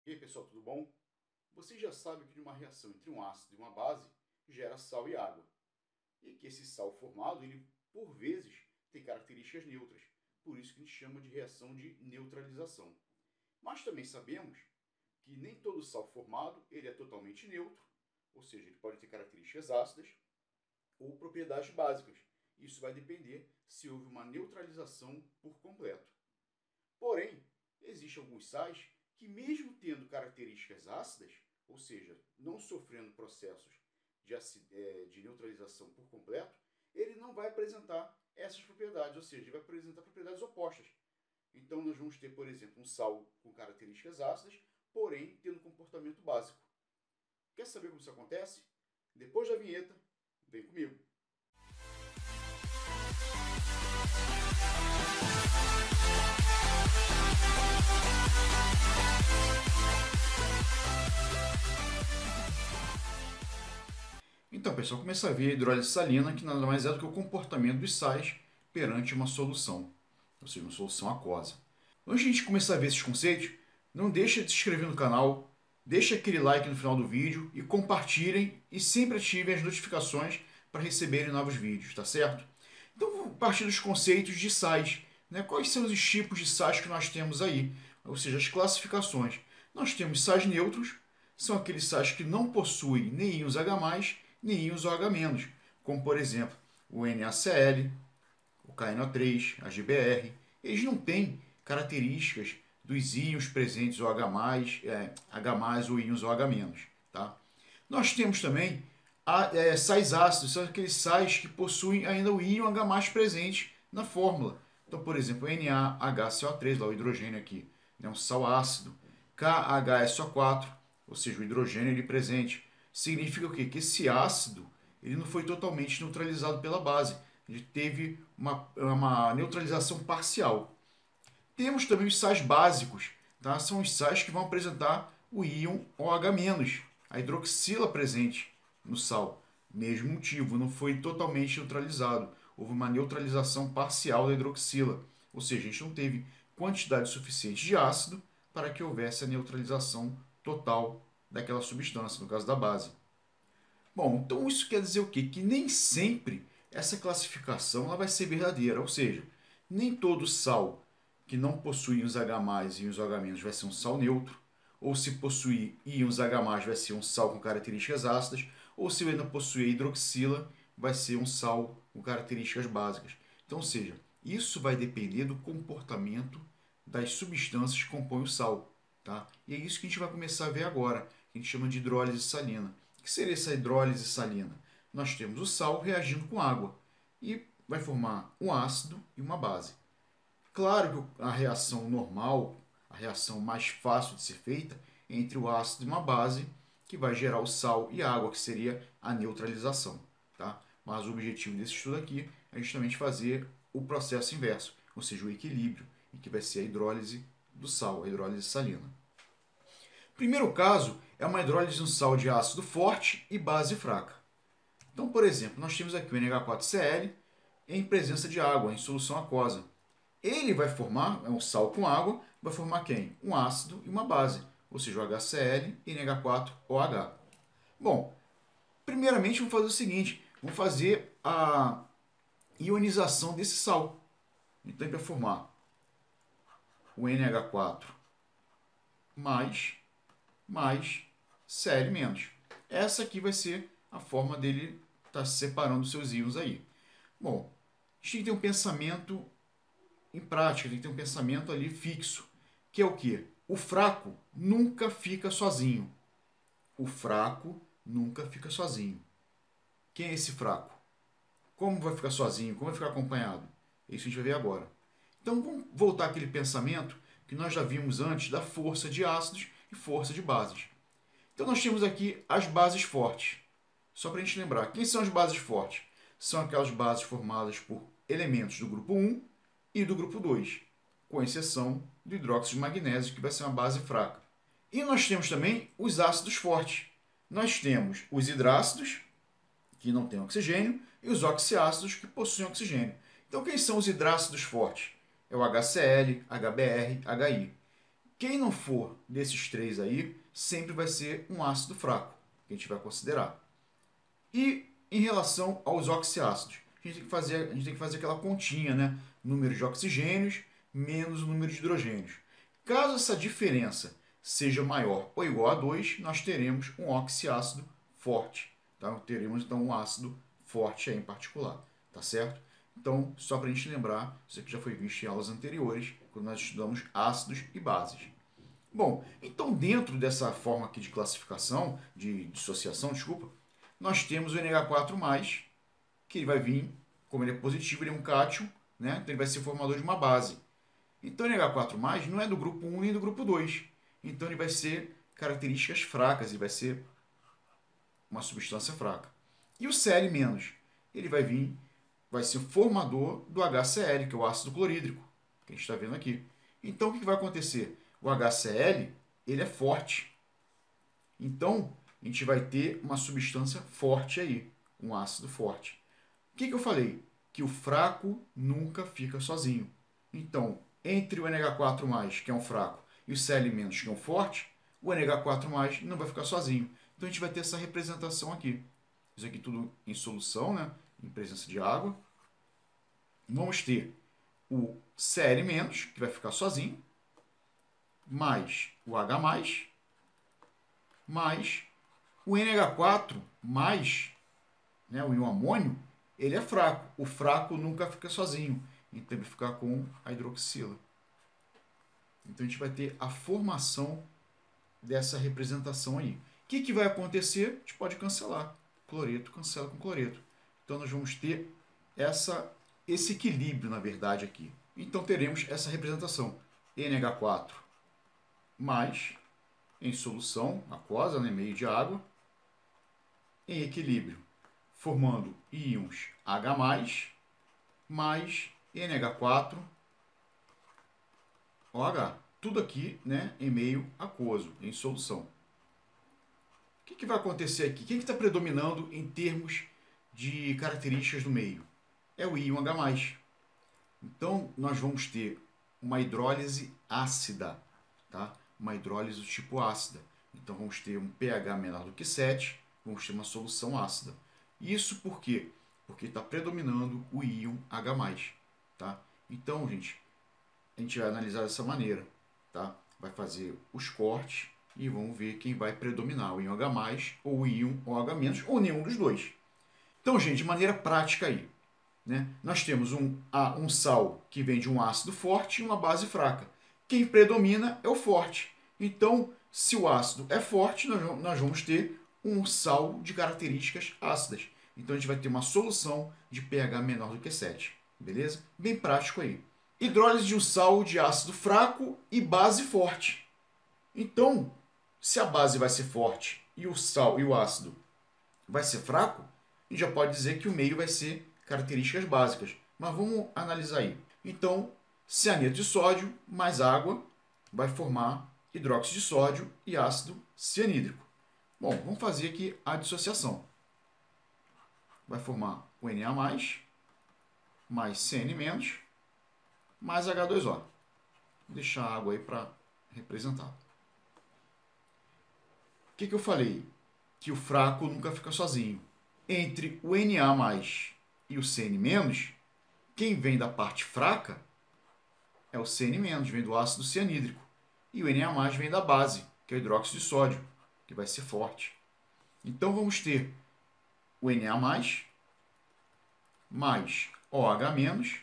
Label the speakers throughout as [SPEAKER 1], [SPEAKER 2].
[SPEAKER 1] E aí pessoal, tudo bom? Você já sabe que uma reação entre um ácido e uma base gera sal e água. E que esse sal formado, ele por vezes tem características neutras. Por isso que a gente chama de reação de neutralização. Mas também sabemos que nem todo sal formado ele é totalmente neutro, ou seja, ele pode ter características ácidas ou propriedades básicas. Isso vai depender se houve uma neutralização por completo. Porém, existem alguns sais que, mesmo tendo características ácidas, ou seja, não sofrendo processos de neutralização por completo, ele não vai apresentar essas propriedades, ou seja, ele vai apresentar propriedades opostas. Então, nós vamos ter, por exemplo, um sal com características ácidas, porém tendo comportamento básico. Quer saber como isso acontece? Depois da vinheta, vem comigo. Então, pessoal, começa a ver a hidrólise salina, que nada mais é do que o comportamento dos sais perante uma solução, ou seja, uma solução aquosa. Antes de a gente começar a ver esses conceitos, não deixa de se inscrever no canal, deixa aquele like no final do vídeo e compartilhem e sempre ativem as notificações para receberem novos vídeos, tá certo? Então, vamos partir dos conceitos de sais. Né? Quais são os tipos de sais que nós temos aí? Ou seja, as classificações. Nós temos sais neutros, são aqueles sais que não possuem nem íons H+, nem íons OH-, como por exemplo o NaCl, o KNO3, a GBr. Eles não têm características dos íons presentes OH+, H+, ou íons OH-. Tá? Nós temos também sais ácidos, são aqueles sais que possuem ainda o íon H+ presente na fórmula. Então, por exemplo, NaHCO3, lá o hidrogênio aqui, é um sal ácido. KHSO4, ou seja, o hidrogênio ali presente. Significa o quê? Que esse ácido ele não foi totalmente neutralizado pela base. Ele teve uma neutralização parcial. Temos também os sais básicos. Tá? São os sais que vão apresentar o íon OH-, a hidroxila presente no sal. Mesmo motivo, não foi totalmente neutralizado. Houve uma neutralização parcial da hidroxila. Ou seja, a gente não teve quantidade suficiente de ácido para que houvesse a neutralização total daquela substância, no caso da base. Bom, então isso quer dizer o quê? Que nem sempre essa classificação ela vai ser verdadeira, ou seja, nem todo sal que não possui íons H+, e íons OH- vai ser um sal neutro, ou se possuir íons H+, vai ser um sal com características ácidas, ou se ainda possuir hidroxila, vai ser um sal com características básicas. Então, ou seja, isso vai depender do comportamento das substâncias que compõem o sal. Tá? E é isso que a gente vai começar a ver agora, que a gente chama de hidrólise salina. O que seria essa hidrólise salina? Nós temos o sal reagindo com água e vai formar um ácido e uma base. Claro que a reação normal, a reação mais fácil de ser feita, é entre o ácido e uma base, que vai gerar o sal e a água, que seria a neutralização. Tá? Mas o objetivo desse estudo aqui é justamente fazer o processo inverso, ou seja, o equilíbrio, em que vai ser a hidrólise do sal, a hidrólise salina. O primeiro caso é uma hidrólise de um sal de ácido forte e base fraca. Então, por exemplo, nós temos aqui o NH4Cl em presença de água, em solução aquosa. Ele vai formar, é um sal com água, vai formar quem? Um ácido e uma base, ou seja, o HCl e NH4OH. Bom, primeiramente vamos fazer o seguinte, vamos fazer a ionização desse sal. Então, ele vai formar o NH4 mais Cl menos. Essa aqui vai ser a forma dele estar separando os seus íons aí. Bom, a gente tem que ter um pensamento em prática, tem que ter um pensamento ali fixo, que é o quê? O fraco nunca fica sozinho. O fraco nunca fica sozinho. Quem é esse fraco? Como vai ficar sozinho? Como vai ficar acompanhado? Isso a gente vai ver agora. Então vamos voltar àquele pensamento que nós já vimos antes da força de ácidos e força de bases. Então nós temos aqui as bases fortes. Só para a gente lembrar, quem são as bases fortes? São aquelas bases formadas por elementos do grupo 1 e do grupo 2, com exceção do hidróxido de magnésio, que vai ser uma base fraca. E nós temos também os ácidos fortes. Nós temos os hidrácidos, que não têm oxigênio, e os oxiácidos, que possuem oxigênio. Então, quem são os hidrácidos fortes? É o HCl, HBr, HI. Quem não for desses três aí, sempre vai ser um ácido fraco, que a gente vai considerar. E em relação aos oxiácidos, a gente tem que fazer aquela continha, né? Número de oxigênios menos o número de hidrogênios. Caso essa diferença seja maior ou igual a 2, nós teremos um oxiácido forte. Tá? Teremos então um ácido forte aí em particular, tá certo? Então, só para a gente lembrar, isso aqui já foi visto em aulas anteriores, quando nós estudamos ácidos e bases. Bom, então dentro dessa forma aqui de classificação, de dissociação, desculpa, nós temos o NH4+, que ele vai vir, como ele é positivo, ele é um cátion, né? Então ele vai ser formador de uma base. Então o NH4+, não é do grupo 1 nem do grupo 2. Então ele vai ser características fracas, ele vai ser uma substância fraca. E o Cl-, ele vai vir, vai ser formador do HCl, que é o ácido clorídrico, que a gente está vendo aqui. Então o que vai acontecer? O HCl, ele é forte. Então a gente vai ter uma substância forte aí, um ácido forte. O que eu falei? Que o fraco nunca fica sozinho. Então, entre o NH4+, que é um fraco, e o Cl-, que é um forte, o NH4+ não vai ficar sozinho. Então a gente vai ter essa representação aqui. Isso aqui tudo em solução, né? Em presença de água. Vamos ter o Cl-, que vai ficar sozinho, mais o H+, mais o NH4+, né, o íon amônio, ele é fraco. O fraco nunca fica sozinho. Então ele vai ficar com a hidroxila. Então a gente vai ter a formação dessa representação aí. O que vai acontecer? A gente pode cancelar. Cloreto cancela com cloreto. Então nós vamos ter esse equilíbrio, na verdade, aqui. Então teremos essa representação. NH4 mais em solução aquosa, né, meio de água, em equilíbrio, formando íons H+, mais NH4 OH. Tudo aqui, né, em meio aquoso, em solução. O que vai acontecer aqui? Quem está predominando em termos de características do meio? É o íon H+. Então, nós vamos ter uma hidrólise ácida, tá? Uma hidrólise do tipo ácida. Então, vamos ter um pH menor do que 7, vamos ter uma solução ácida. Isso por quê? Porque está predominando o íon H+. Tá? Então, gente, a gente vai analisar dessa maneira. Tá? Vai fazer os cortes e vamos ver quem vai predominar, o íon H+, ou o íon OH-, ou nenhum dos dois. Então, gente, de maneira prática aí, né? Nós temos um sal que vem de um ácido forte e uma base fraca. Quem predomina é o forte. Então, se o ácido é forte, nós vamos ter um sal de características ácidas. Então, a gente vai ter uma solução de pH menor do que 7. Beleza? Bem prático aí. Hidrólise de um sal de ácido fraco e base forte. Então, se a base vai ser forte e o sal e o ácido vai ser fraco, a gente já pode dizer que o meio vai ser características básicas. Mas vamos analisar aí. Então, cianeto de sódio mais água vai formar hidróxido de sódio e ácido cianídrico. Bom, vamos fazer aqui a dissociação. Vai formar o Na+, mais Cn-, mais H2O. Vou deixar a água aí para representar. O que eu falei? Que o fraco nunca fica sozinho. Entre o Na+, e o Cn-, quem vem da parte fraca é o Cn-, vem do ácido cianídrico. E o Na+, vem da base, que é o hidróxido de sódio, que vai ser forte. Então vamos ter o Na+, mais OH-,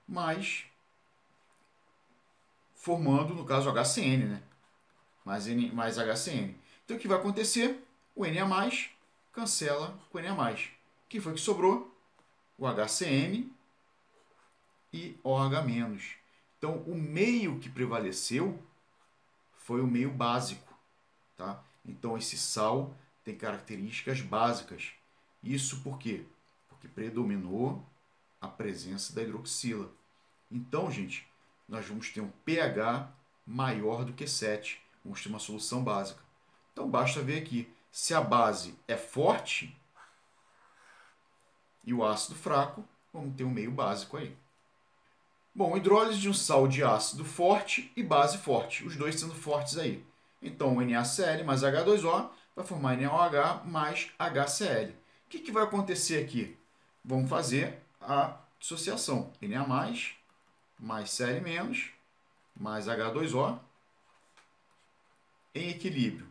[SPEAKER 1] mais formando, no caso, HCN, né? Mais HCN. Então o que vai acontecer? O Na+, cancela com o Na+. O que foi que sobrou? O HCN e OH-. Então, o meio que prevaleceu foi o meio básico. Tá? Então, esse sal tem características básicas. Isso por quê? Porque predominou a presença da hidroxila. Então, gente, nós vamos ter um pH maior do que 7. Vamos ter uma solução básica. Então, basta ver aqui. Se a base é forte e o ácido fraco, vamos ter um meio básico aí. Bom, hidrólise de um sal de ácido forte e base forte, os dois sendo fortes aí. Então, o NaCl mais H2O vai formar NaOH mais HCl. O que vai acontecer aqui? Vamos fazer a dissociação. Na mais Cl menos, mais H2O em equilíbrio.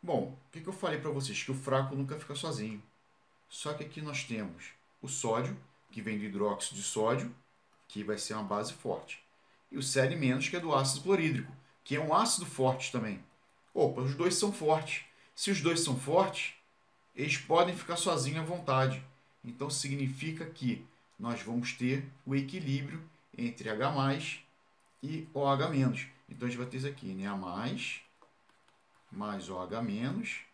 [SPEAKER 1] Bom, o que eu falei para vocês? Que o fraco nunca fica sozinho. Só que aqui nós temos o sódio, que vem do hidróxido de sódio, que vai ser uma base forte. E o Cl-, que é do ácido clorídrico, que é um ácido forte também. Opa, os dois são fortes. Se os dois são fortes, eles podem ficar sozinhos à vontade. Então significa que nós vamos ter o equilíbrio entre H+, e OH-. Então a gente vai ter isso aqui, Na+, mais OH-,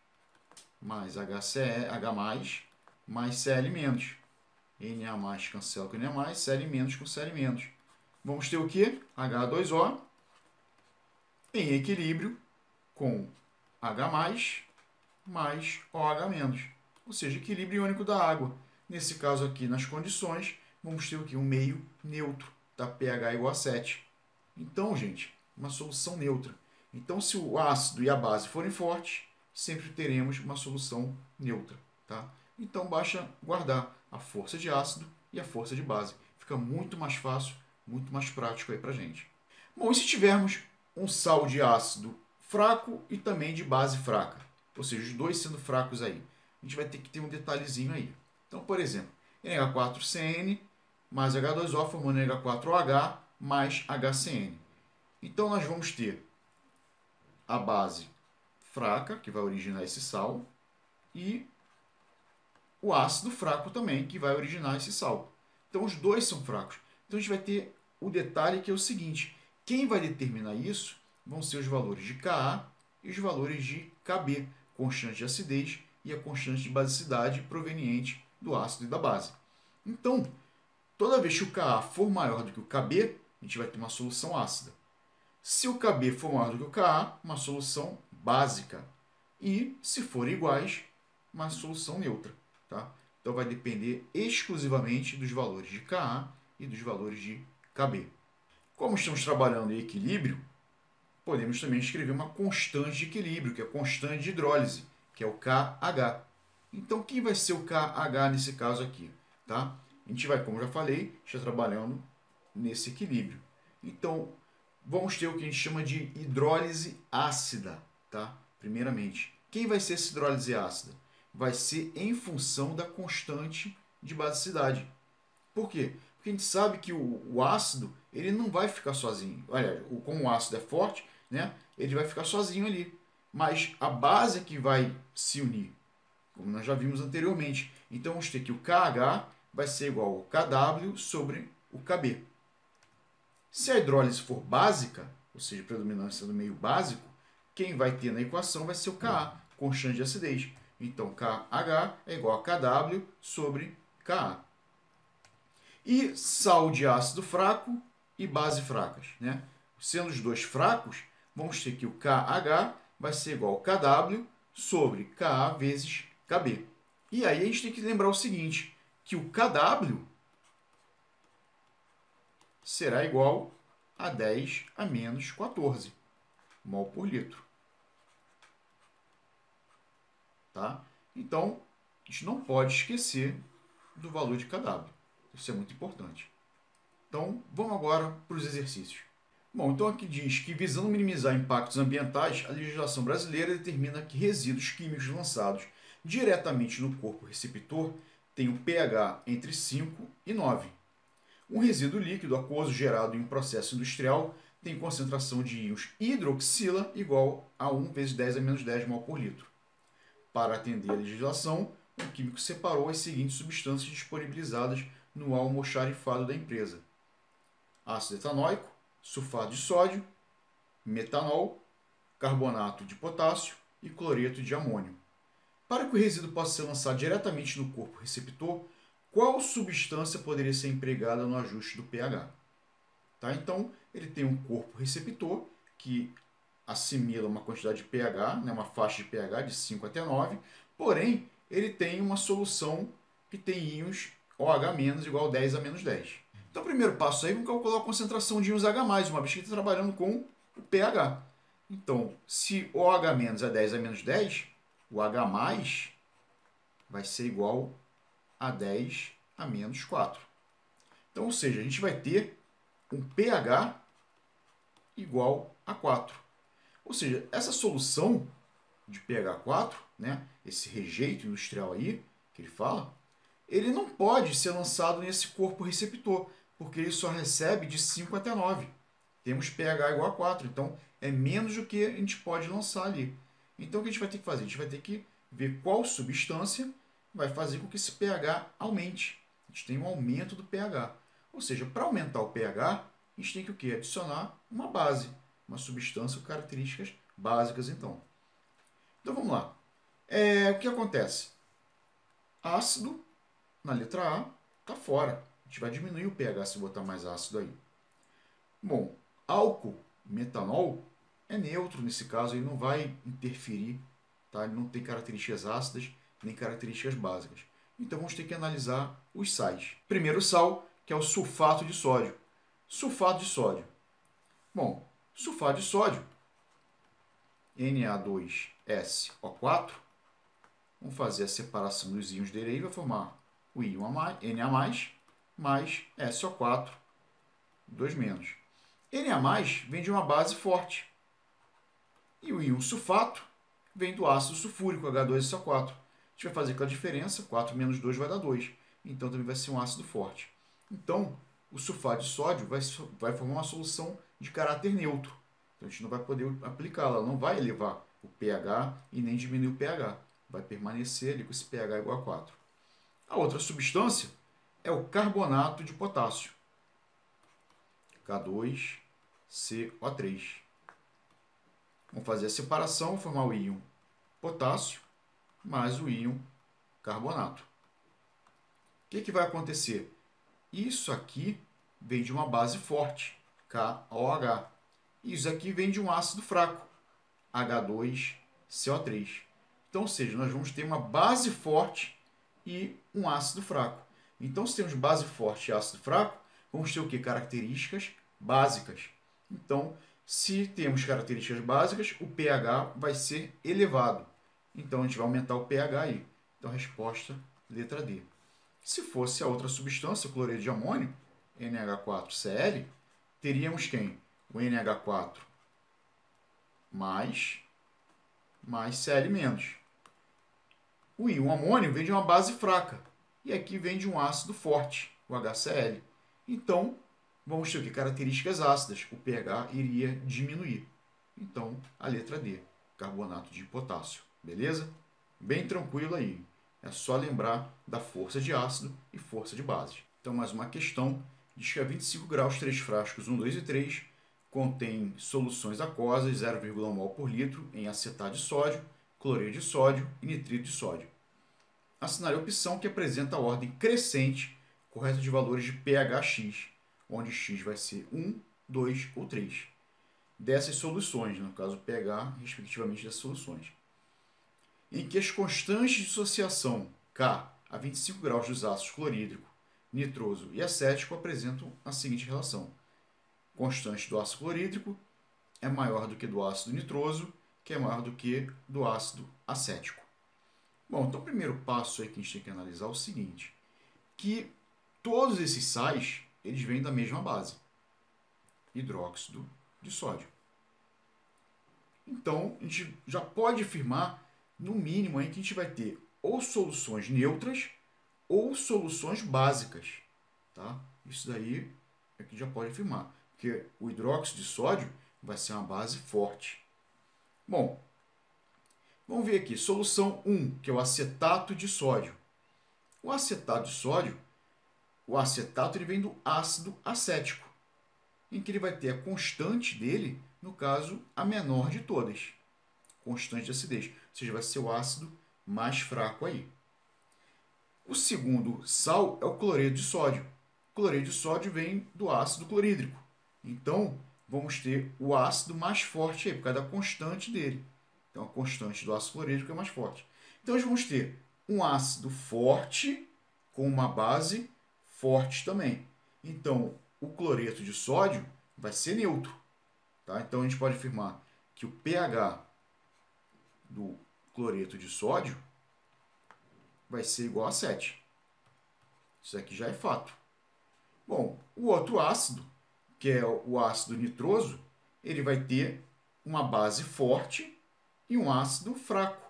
[SPEAKER 1] mais H+, mais Cl-. Na+ cancela com Na+, Cl- com Cl-. Vamos ter o quê? H2O em equilíbrio com H+, mais OH-. Ou seja, equilíbrio iônico da água. Nesse caso aqui, nas condições, vamos ter o quê? Um meio neutro, tá? pH igual a 7. Então, gente, uma solução neutra. Então, se o ácido e a base forem fortes, sempre teremos uma solução neutra, tá? Então, basta guardar a força de ácido e a força de base. Fica muito mais fácil, muito mais prático aí pra gente. Bom, e se tivermos um sal de ácido fraco e também de base fraca? Ou seja, os dois sendo fracos aí. A gente vai ter que ter um detalhezinho aí. Então, por exemplo, NH4CN mais H2O formando NH4OH mais HCN. Então, nós vamos ter a base fraca, que vai originar esse sal, e o ácido fraco também, que vai originar esse sal. Então, os dois são fracos. Então, a gente vai ter o detalhe que é o seguinte: quem vai determinar isso vão ser os valores de Ka e os valores de Kb, constante de acidez e a constante de basicidade proveniente do ácido e da base. Então, toda vez que o Ka for maior do que o Kb, a gente vai ter uma solução ácida. Se o Kb for maior do que o Ka, uma solução básica. E, se forem iguais, uma solução neutra. Tá? Então, vai depender exclusivamente dos valores de Ka e dos valores de Kb. Como estamos trabalhando em equilíbrio, podemos também escrever uma constante de equilíbrio, que é a constante de hidrólise, que é o KH. Então, quem vai ser o KH nesse caso aqui? Tá? A gente vai, como eu já falei, está trabalhando nesse equilíbrio. Então, vamos ter o que a gente chama de hidrólise ácida. Tá? Primeiramente, quem vai ser essa hidrólise ácida? Vai ser em função da constante de basicidade. Por quê? Porque a gente sabe que o ácido ele não vai ficar sozinho. Olha, como o ácido é forte, né, ele vai ficar sozinho ali. Mas a base é que vai se unir, como nós já vimos anteriormente. Então vamos ter que o KH vai ser igual ao KW sobre o KB. Se a hidrólise for básica, ou seja, predominância do meio básico, quem vai ter na equação vai ser o Ka, constante de acidez. Então KH é igual a KW sobre Ka. E sal de ácido fraco e base fracas. Né? Sendo os dois fracos, vamos ter que o KH vai ser igual ao KW sobre Ka vezes Kb. E aí a gente tem que lembrar o seguinte, que o KW será igual a 10 a menos 14 mol por litro. Tá? Então, a gente não pode esquecer do valor de KW. Isso é muito importante. Então, vamos agora para os exercícios. Bom, então aqui diz que, visando minimizar impactos ambientais, a legislação brasileira determina que resíduos químicos lançados diretamente no corpo receptor têm um pH entre 5 e 9. Um resíduo líquido aquoso gerado em um processo industrial tem concentração de íons hidroxila igual a 1 vezes 10 a menos 10 mol por litro. Para atender a legislação, o químico separou as seguintes substâncias disponibilizadas no almoxarifado da empresa: ácido etanóico, sulfato de sódio, metanol, carbonato de potássio e cloreto de amônio. Para que o resíduo possa ser lançado diretamente no corpo receptor, qual substância poderia ser empregada no ajuste do pH? Tá? Então, ele tem um corpo receptor que assimila uma quantidade de pH, né, uma faixa de pH de 5 até 9, porém, ele tem uma solução que tem íons OH- igual a 10 a menos 10. Então, o primeiro passo aí, vamos calcular a concentração de íons H+, uma vez que está trabalhando com o pH. Então, se o H- é 10 a menos 10, o H+ vai ser igual a 10 a menos 4. Então, ou seja, a gente vai ter um pH igual a 4. Ou seja, essa solução de pH 4, né, esse rejeito industrial aí, que ele fala, ele não pode ser lançado nesse corpo receptor, porque ele só recebe de 5 até 9. Temos pH igual a 4, então é menos do que a gente pode lançar ali. Então o que a gente vai ter que fazer? A gente vai ter que ver qual substância vai fazer com que esse pH aumente. A gente tem um aumento do pH. Ou seja, para aumentar o pH, a gente tem que o quê? Adicionar uma base, uma substância com características básicas, então. Então vamos lá. O que acontece? Ácido, na letra A, está fora. A gente vai diminuir o pH se botar mais ácido aí. Bom, álcool, metanol, é neutro nesse caso, ele não vai interferir, tá? Ele não tem características ácidas nem características básicas. Então vamos ter que analisar os sais. Primeiro sal, que é o sulfato de sódio. Sulfato de sódio. Bom, sulfato de sódio, Na2SO4, vamos fazer a separação dos íons dele aí, vai formar o íon Na+, mais SO4, 2 menos. Na+ vem de uma base forte. E o íon sulfato vem do ácido sulfúrico, H2SO4. A gente vai fazer aquela diferença, 4 menos 2 vai dar 2. Então também vai ser um ácido forte. Então, o sulfato de sódio vai formar uma solução de caráter neutro. Então a gente não vai poder aplicá-la, ela não vai elevar o pH e nem diminuir o pH. Vai permanecer ali com esse pH igual a 4. A outra substância é o carbonato de potássio, K2CO3. Vamos fazer a separação, formar o íon potássio mais o íon carbonato. O que vai acontecer? Isso aqui vem de uma base forte, KOH. Isso aqui vem de um ácido fraco, H2CO3. Então, ou seja, nós vamos ter uma base forte e um ácido fraco. Então, se temos base forte e ácido fraco, vamos ter o que? Características básicas. Então, se temos características básicas, o pH vai ser elevado. Então, a gente vai aumentar o pH aí. Então, resposta, letra D. Se fosse a outra substância, o cloreto de amônio, NH4Cl, teríamos quem? O NH4 mais Cl menos. O íon amônio vem de uma base fraca. E aqui vem de um ácido forte, o HCl. Então, vamos ter o que? Características ácidas. O pH iria diminuir. Então, a letra D, carbonato de potássio. Beleza? Bem tranquilo aí. É só lembrar da força de ácido e força de base. Então, mais uma questão. Diz que a 25 graus, 3 frascos, 1, 2 e 3, contém soluções aquosas, 0,1 mol por litro, em acetato de sódio, cloreto de sódio e nitrito de sódio. Assinale a opção que apresenta a ordem crescente correta de valores de pHx, onde x vai ser 1, 2 ou 3. Dessas soluções, no caso pH, respectivamente das soluções. Em que as constantes de dissociação K a 25 graus dos ácidos clorídrico, nitroso e acético apresentam a seguinte relação. Constante do ácido clorídrico é maior do que do ácido nitroso, que é maior do que do ácido acético. Bom, então o primeiro passo aí que a gente tem que analisar é o seguinte, que todos esses sais, eles vêm da mesma base, hidróxido de sódio. Então, a gente já pode afirmar, no mínimo, aí, que a gente vai ter ou soluções neutras ou soluções básicas. Tá? Isso daí é que já pode afirmar, porque o hidróxido de sódio vai ser uma base forte. Bom, vamos ver aqui, solução 1, que é o acetato de sódio. O acetato de sódio, o acetato ele vem do ácido acético, em que ele vai ter a constante dele, no caso, a menor de todas. Constante de acidez, ou seja, vai ser o ácido mais fraco aí. O segundo sal é o cloreto de sódio. O cloreto de sódio vem do ácido clorídrico. Então, vamos ter o ácido mais forte aí, por causa da constante dele. Então, a constante do ácido clorídrico é mais forte. Então, nós vamos ter um ácido forte com uma base forte também. Então, o cloreto de sódio vai ser neutro. Tá? Então, a gente pode afirmar que o pH do cloreto de sódio vai ser igual a 7. Isso aqui já é fato. Bom, o outro ácido, que é o ácido nitroso, ele vai ter uma base forte e um ácido fraco.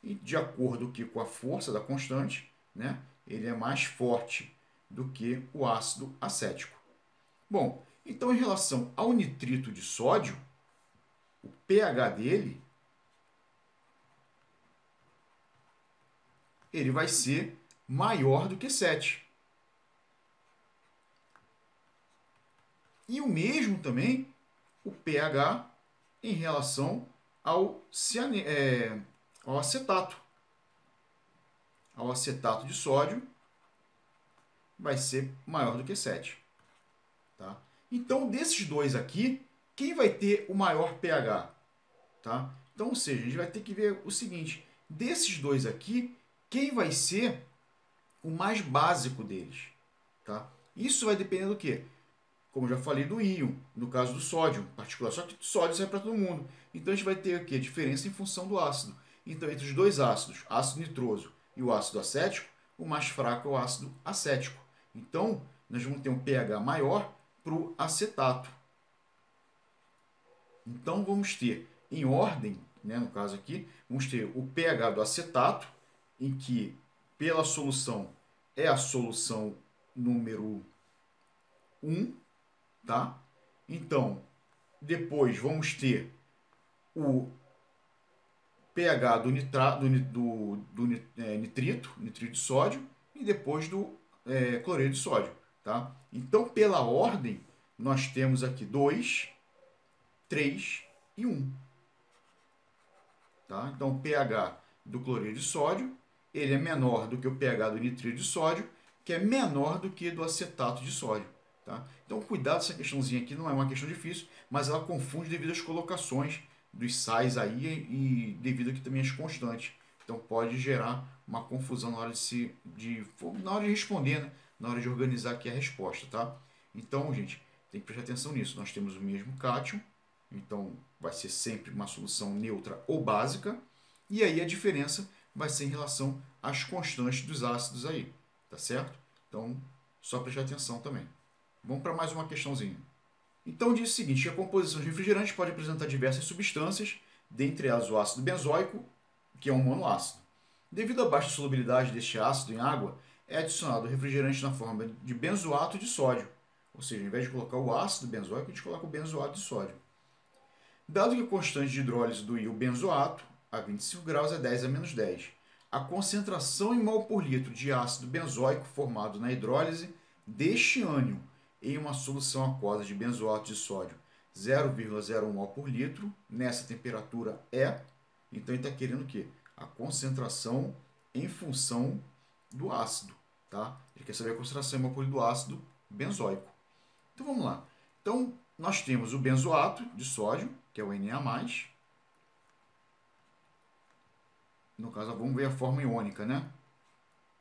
[SPEAKER 1] E de acordo com a força da constante, né, ele é mais forte do que o ácido acético. Bom, então em relação ao nitrito de sódio, o pH dele ele vai ser maior do que 7. E o mesmo também o pH em relação ao acetato. Ao acetato de sódio vai ser maior do que 7. Tá? Então, desses dois aqui, quem vai ter o maior pH? Tá? Então, ou seja, a gente vai ter que ver o seguinte, desses dois aqui, quem vai ser o mais básico deles? Tá? Isso vai depender do quê? Como eu já falei do íon, no caso do sódio em particular, só que o sódio serve para todo mundo. Então a gente vai ter aqui a diferença em função do ácido. Então entre os dois ácidos, ácido nitroso e o ácido acético, o mais fraco é o ácido acético. Então nós vamos ter um pH maior para o acetato. Então vamos ter em ordem, né, no caso aqui, vamos ter o pH do acetato, em que pela solução é a solução número 1, tá? Então, depois vamos ter o pH do nitrito de sódio e depois do cloreto de sódio, tá? Então, pela ordem, nós temos aqui 2, 3 e 1. Tá? Então, o pH do cloreto de sódio ele é menor do que o pH do nitrito de sódio, que é menor do que do acetato de sódio. Tá? Então, cuidado, essa questãozinha aqui não é uma questão difícil, mas ela confunde devido às colocações dos sais aí e devido aqui também às constantes. Então, pode gerar uma confusão na hora na hora de responder, né? Na hora de organizar aqui a resposta. Tá? Então, gente, tem que prestar atenção nisso. Nós temos o mesmo cátion, então vai ser sempre uma solução neutra ou básica, e aí a diferença vai ser em relação às constantes dos ácidos aí, tá certo? Então, só prestar atenção também. Vamos para mais uma questãozinha. Então diz o seguinte, que a composição de refrigerantes pode apresentar diversas substâncias, dentre elas o ácido benzoico, que é um monoácido. Devido à baixa solubilidade deste ácido em água, é adicionado refrigerante na forma de benzoato de sódio. Ou seja, ao invés de colocar o ácido benzoico, a gente coloca o benzoato de sódio. Dado que a constante de hidrólise do íon benzoato a 25 graus é 10 a menos 10, a concentração em mol por litro de ácido benzoico formado na hidrólise deste ânion em uma solução aquosa de benzoato de sódio 0,01 mol por litro, nessa temperatura é, então ele está querendo o quê? A concentração em função do ácido. Tá? Ele quer saber a concentração em mol por litro do ácido benzoico. Então vamos lá. Então nós temos o benzoato de sódio, que é o Na+. No caso, vamos ver a forma iônica, né?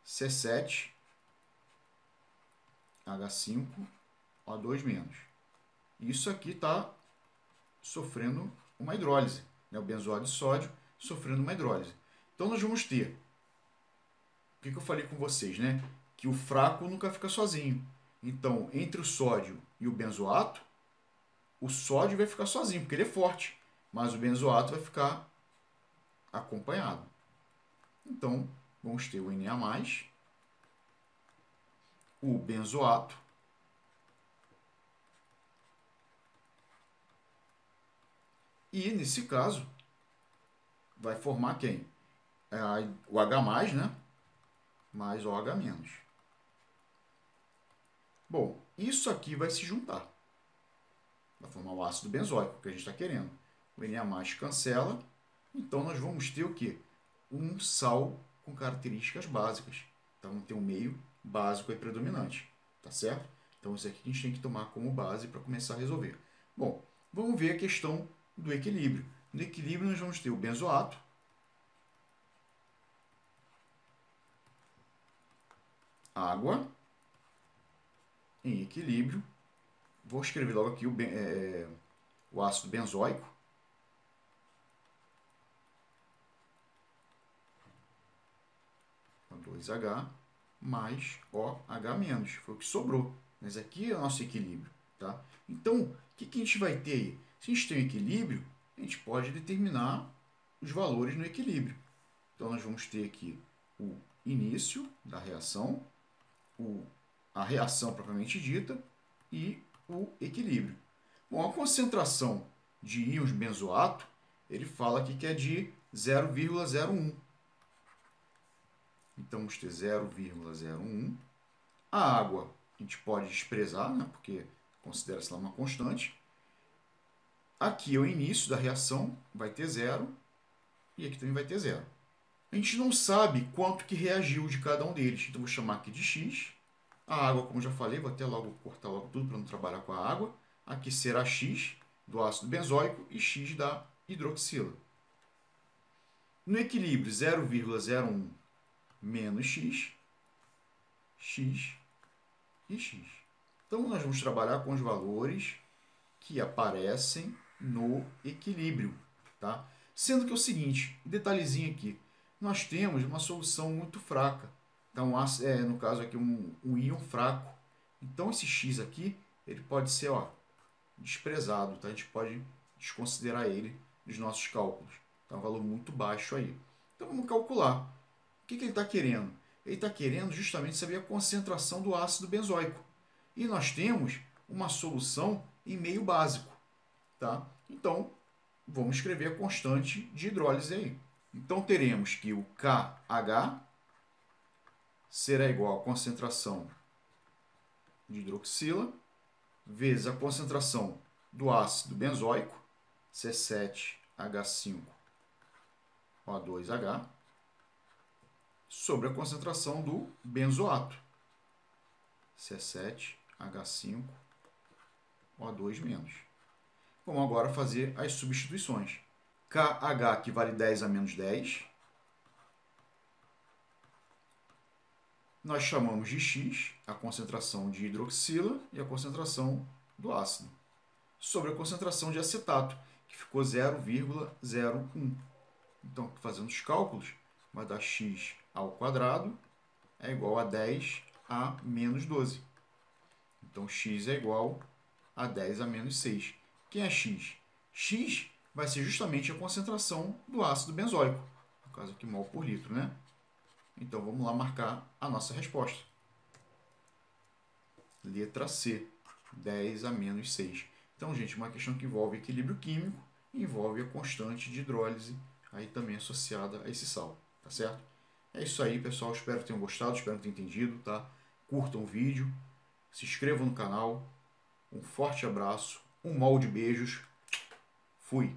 [SPEAKER 1] C7H5O2-. Isso aqui está sofrendo uma hidrólise, né? O benzoato de sódio sofrendo uma hidrólise. Então nós vamos ter, o que eu falei com vocês, né? Que o fraco nunca fica sozinho. Então, entre o sódio e o benzoato, o sódio vai ficar sozinho, porque ele é forte, mas o benzoato vai ficar acompanhado. Então, vamos ter o Na+, o benzoato, e nesse caso, vai formar quem? O H+, né? Mais o OH-. Bom, isso aqui vai se juntar. Vai formar o ácido benzoico, que a gente está querendo. O Na+ cancela, então nós vamos ter o quê? Um sal com características básicas. Então, vamos ter um meio básico e predominante. Tá certo? Então, isso aqui a gente tem que tomar como base para começar a resolver. Bom, vamos ver a questão do equilíbrio. No equilíbrio, nós vamos ter o benzoato, água em equilíbrio. Vou escrever logo aqui o ácido benzoico. O2H mais OH-, foi o que sobrou. Mas aqui é o nosso equilíbrio. Tá? Então, o que a gente vai ter aí? Se a gente tem um equilíbrio, a gente pode determinar os valores no equilíbrio. Então, nós vamos ter aqui o início da reação, a reação propriamente dita e o equilíbrio. Bom, a concentração de íons benzoato, ele fala aqui que é de 0,01. Então, vamos ter 0,01. A água a gente pode desprezar, né, porque considera-se lá uma constante. Aqui é o início da reação, vai ter 0. E aqui também vai ter 0. A gente não sabe quanto que reagiu de cada um deles. Então, vou chamar aqui de X. A água, como já falei, vou até logo cortar logo tudo para não trabalhar com a água. Aqui será X do ácido benzoico e X da hidroxila. No equilíbrio 0,01 menos X, X e X. Então, nós vamos trabalhar com os valores que aparecem no equilíbrio. Tá? Sendo que é o seguinte, detalhezinho aqui, nós temos uma solução muito fraca. Então, no caso aqui, um íon fraco. Então, esse X aqui, ele pode ser desprezado. Tá? A gente pode desconsiderar ele nos nossos cálculos. Então, é um valor muito baixo aí. Então, vamos calcular. O que ele está querendo? Ele está querendo justamente saber a concentração do ácido benzoico. E nós temos uma solução em meio básico. Tá? Então, vamos escrever a constante de hidrólise aí. Então, teremos que o KH será igual à concentração de hidroxila vezes a concentração do ácido benzoico, C7H5O2H, sobre a concentração do benzoato, C7H5O2-. Vamos agora fazer as substituições. KH, que vale 10 a menos 10. Nós chamamos de X a concentração de hidroxila e a concentração do ácido. Sobre a concentração de acetato, que ficou 0,01. Então, fazendo os cálculos, vai dar X ao quadrado é igual a 10 a menos 12. Então, X é igual a 10 a menos 6. Quem é X? X vai ser justamente a concentração do ácido benzoico. No caso aqui, mol por litro, né? Então, vamos lá marcar a nossa resposta. Letra C, 10 a menos 6. Então, gente, uma questão que envolve equilíbrio químico, envolve a constante de hidrólise, aí também associada a esse sal, tá certo? É isso aí, pessoal. Espero que tenham gostado, espero que tenham entendido, tá? Curtam o vídeo, se inscrevam no canal. Um forte abraço, um molde de beijos. Fui!